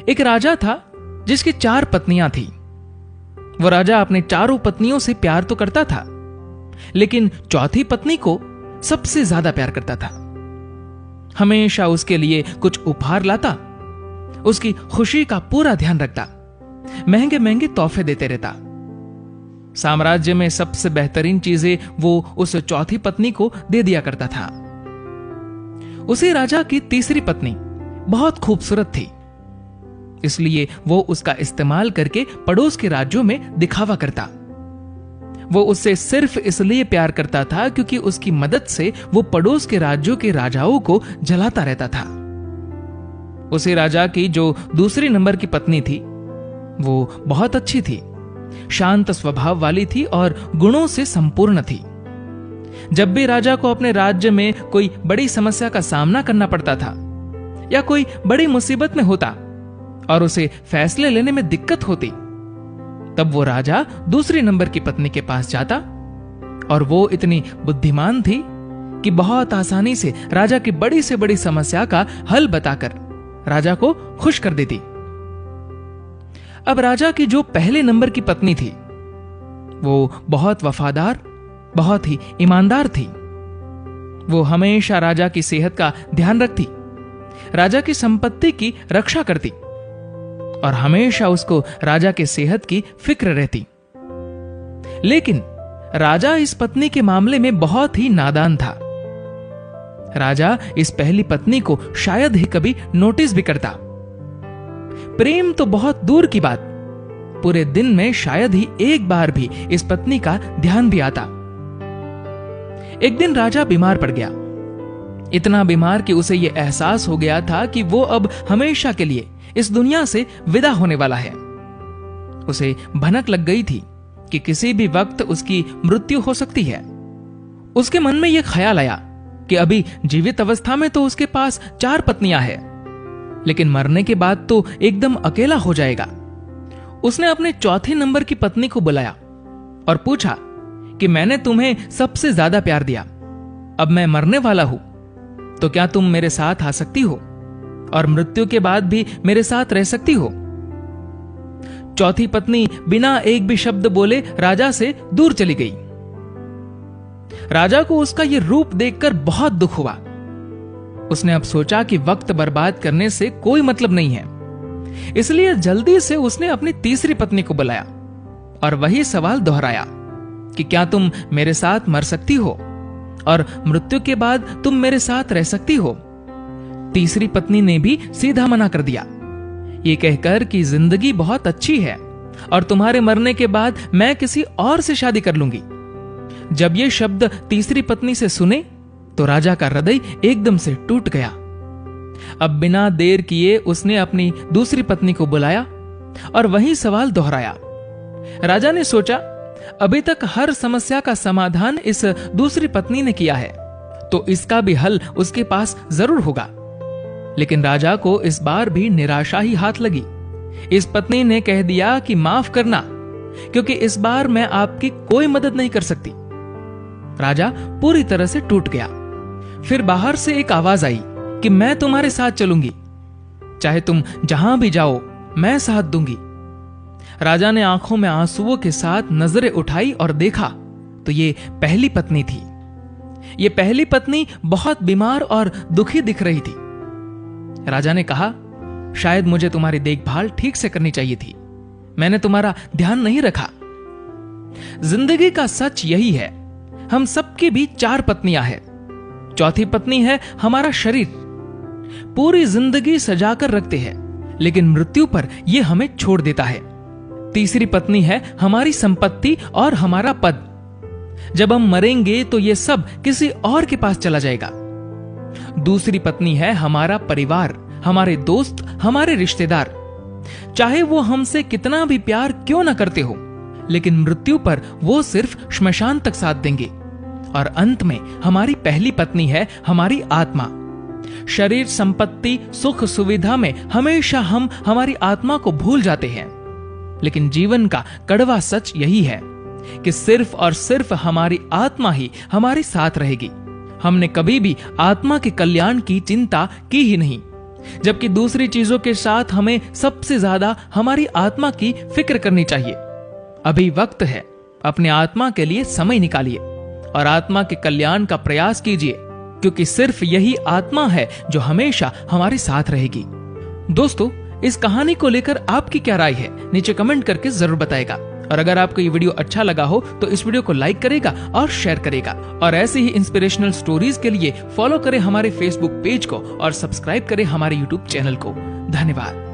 एक राजा था जिसकी 4 पत्नियां थी। वो राजा अपने चारों पत्नियों से प्यार तो करता था, लेकिन चौथी पत्नी को सबसे ज्यादा प्यार करता था। हमेशा उसके लिए कुछ उपहार लाता, उसकी खुशी का पूरा ध्यान रखता, महंगे महंगे तोहफे देते रहता। साम्राज्य में सबसे बेहतरीन चीजें वो उस चौथी पत्नी को दे दिया करता था। उसी राजा की तीसरी पत्नी बहुत खूबसूरत थी, इसलिए वो उसका इस्तेमाल करके पड़ोस के राज्यों में दिखावा करता। वो उससे सिर्फ इसलिए प्यार करता था क्योंकि उसकी मदद से वो पड़ोस के राज्यों के राजाओं को जलाता रहता था। उसी राजा की जो दूसरी नंबर की पत्नी थी, वो बहुत अच्छी थी, शांत स्वभाव वाली थी और गुणों से संपूर्ण थी। जब भी राजा को अपने राज्य में कोई बड़ी समस्या का सामना करना पड़ता था या कोई बड़ी मुसीबत में होता और उसे फैसले लेने में दिक्कत होती, तब वो राजा दूसरी नंबर की पत्नी के पास जाता और वो इतनी बुद्धिमान थी कि बहुत आसानी से राजा की बड़ी से बड़ी समस्या का हल बताकर राजा को खुश कर देती। अब राजा की जो पहले नंबर की पत्नी थी, वो बहुत वफादार, बहुत ही ईमानदार थी। वो हमेशा राजा की सेहत का ध्यान रखती, राजा की संपत्ति की रक्षा करती और हमेशा उसको राजा के सेहत की फिक्र रहती। लेकिन राजा इस पत्नी के मामले में बहुत ही नादान था। राजा इस पहली पत्नी को शायद ही कभी नोटिस भी करता। प्रेम तो बहुत दूर की बात, पूरे दिन में शायद ही एक बार भी इस पत्नी का ध्यान भी आता। एक दिन राजा बीमार पड़ गया, इतना बीमार कि उसे यह एहसास हो गया था कि वो अब हमेशा के लिए इस दुनिया से विदा होने वाला है। उसे भनक लग गई थी कि किसी भी वक्त उसकी मृत्यु हो सकती है। उसके मन में यह ख्याल आया कि अभी जीवित अवस्था में तो उसके पास 4 पत्नियां हैं, लेकिन मरने के बाद तो एकदम अकेला हो जाएगा। उसने अपने चौथे नंबर की पत्नी को बुलाया और पूछा कि मैंने तुम्हें सबसे ज्यादा प्यार दिया, अब मैं मरने वाला हूं, तो क्या तुम मेरे साथ आ सकती हो और मृत्यु के बाद भी मेरे साथ रह सकती हो? चौथी पत्नी बिना एक भी शब्द बोले राजा से दूर चली गई। राजा को उसका यह रूप देखकर बहुत दुख हुआ। उसने अब सोचा कि वक्त बर्बाद करने से कोई मतलब नहीं है, इसलिए जल्दी से उसने अपनी तीसरी पत्नी को बुलाया और वही सवाल दोहराया कि क्या तुम मेरे साथ मर सकती हो और मृत्यु के बाद तुम मेरे साथ रह सकती हो? तीसरी पत्नी ने भी सीधा मना कर दिया, ये कहकर कि जिंदगी बहुत अच्छी है और तुम्हारे मरने के बाद मैं किसी और से शादी कर लूंगी। जब ये शब्द तीसरी पत्नी से सुने तो राजा का हृदय एकदम से टूट गया। अब बिना देर किए उसने अपनी दूसरी पत्नी को बुलाया और वही सवाल दोहराया। राजा ने सोचा, अभी तक हर समस्या का समाधान इस दूसरी पत्नी ने किया है, तो इसका भी हल उसके पास जरूर होगा। लेकिन राजा को इस बार भी निराशा ही हाथ लगी। इस पत्नी ने कह दिया कि माफ करना, क्योंकि इस बार मैं आपकी कोई मदद नहीं कर सकती। राजा पूरी तरह से टूट गया। फिर बाहर से एक आवाज आई कि मैं तुम्हारे साथ चलूंगी, चाहे तुम जहां भी जाओ मैं साथ दूंगी। राजा ने आंखों में आंसुओं के साथ नजरें उठाई और देखा तो ये पहली पत्नी थी। ये पहली पत्नी बहुत बीमार और दुखी दिख रही थी। राजा ने कहा, शायद मुझे तुम्हारी देखभाल ठीक से करनी चाहिए थी, मैंने तुम्हारा ध्यान नहीं रखा। जिंदगी का सच यही है, हम सबकी भी 4 पत्नियां हैं। चौथी पत्नी है हमारा शरीर, पूरी जिंदगी सजाकर रखते हैं, लेकिन मृत्यु पर यह हमें छोड़ देता है। तीसरी पत्नी है हमारी संपत्ति और हमारा पद, जब हम मरेंगे तो यह सब किसी और के पास चला जाएगा। दूसरी पत्नी है हमारा परिवार, हमारे दोस्त, हमारे रिश्तेदार, चाहे वो हमसे कितना भी प्यार क्यों ना करते हो, लेकिन मृत्यु पर वो सिर्फ श्मशान तक साथ देंगे। और अंत में हमारी पहली पत्नी है हमारी आत्मा। शरीर, संपत्ति, सुख सुविधा में हमेशा हम हमारी आत्मा को भूल जाते हैं, लेकिन जीवन का कड़वा सच यही है कि सिर्फ और सिर्फ हमारी आत्मा ही हमारे साथ रहेगी। हमने कभी भी आत्मा के कल्याण की चिंता की ही नहीं, जबकि दूसरी चीजों के साथ हमें सबसे ज्यादा हमारी आत्मा की फिक्र करनी चाहिए। अभी वक्त है, अपने आत्मा के लिए समय निकालिए और आत्मा के कल्याण का प्रयास कीजिए, क्योंकि सिर्फ यही आत्मा है जो हमेशा हमारे साथ रहेगी। दोस्तों, इस कहानी को लेकर आपकी क्या राय है, नीचे कमेंट करके जरूर बताएगा। और अगर आपको ये वीडियो अच्छा लगा हो तो इस वीडियो को लाइक करेगा और शेयर करेगा। और ऐसे ही इंस्पिरेशनल स्टोरीज के लिए फॉलो करें हमारे फेसबुक पेज को और सब्सक्राइब करें हमारे यूट्यूब चैनल को। धन्यवाद।